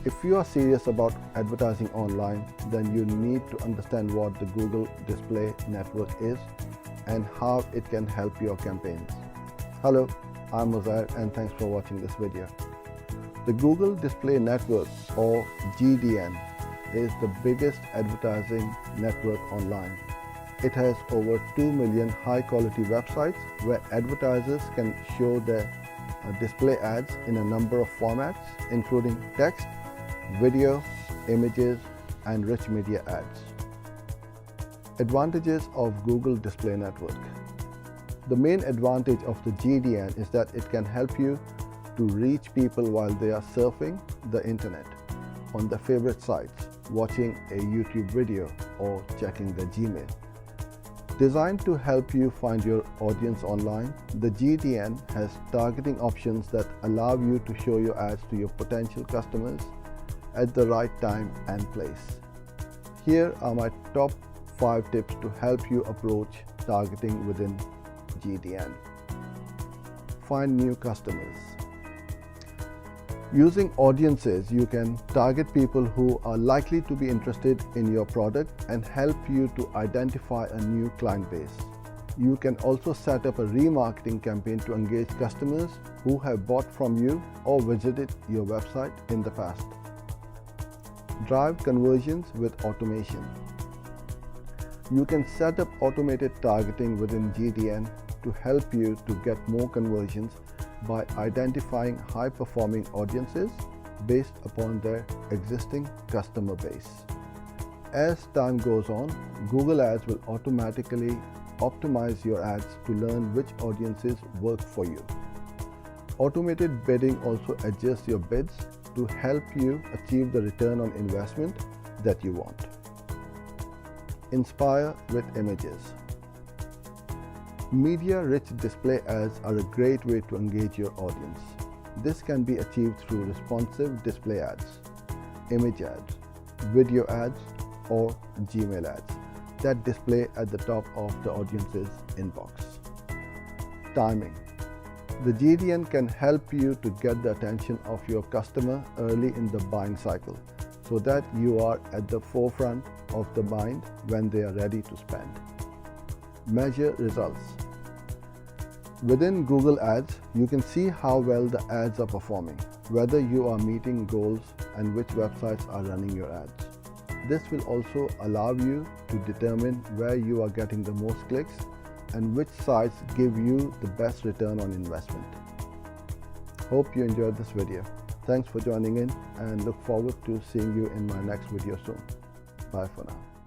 If you are serious about advertising online, then you need to understand what the Google Display Network is and how it can help your campaigns. Hello, I'm Mozair and thanks for watching this video. The Google Display Network, or GDN, is the biggest advertising network online. It has over 2 million high-quality websites where advertisers can show their display ads in a number of formats, including text, video, images, and rich media ads. Advantages of Google Display Network. The main advantage of the GDN is that it can help you to reach people while they are surfing the internet, on their favorite sites, watching a YouTube video, or checking their Gmail. Designed to help you find your audience online, the GDN has targeting options that allow you to show your ads to your potential customers at the right time and place. Here are my top 5 tips to help you approach targeting within GDN. Find new customers. Using audiences, you can target people who are likely to be interested in your product and help you to identify a new client base. You can also set up a remarketing campaign to engage customers who have bought from you or visited your website in the past. Drive conversions with automation. You can set up automated targeting within GDN to help you to get more conversions by identifying high-performing audiences based upon their existing customer base. As time goes on, Google Ads will automatically optimize your ads to learn which audiences work for you. Automated bidding also adjusts your bids to help you achieve the return on investment that you want. Inspire with images. Media-rich display ads are a great way to engage your audience. This can be achieved through responsive display ads, image ads, video ads, or Gmail ads that display at the top of the audience's inbox. Timing. The GDN can help you to get the attention of your customer early in the buying cycle so that you are at the forefront of the mind when they are ready to spend. Measure results. Within Google Ads, you can see how well the ads are performing, whether you are meeting goals, and which websites are running your ads. This will also allow you to determine where you are getting the most clicks and which sites give you the best return on investment. Hope you enjoyed this video. Thanks for joining in and look forward to seeing you in my next video soon. Bye for now.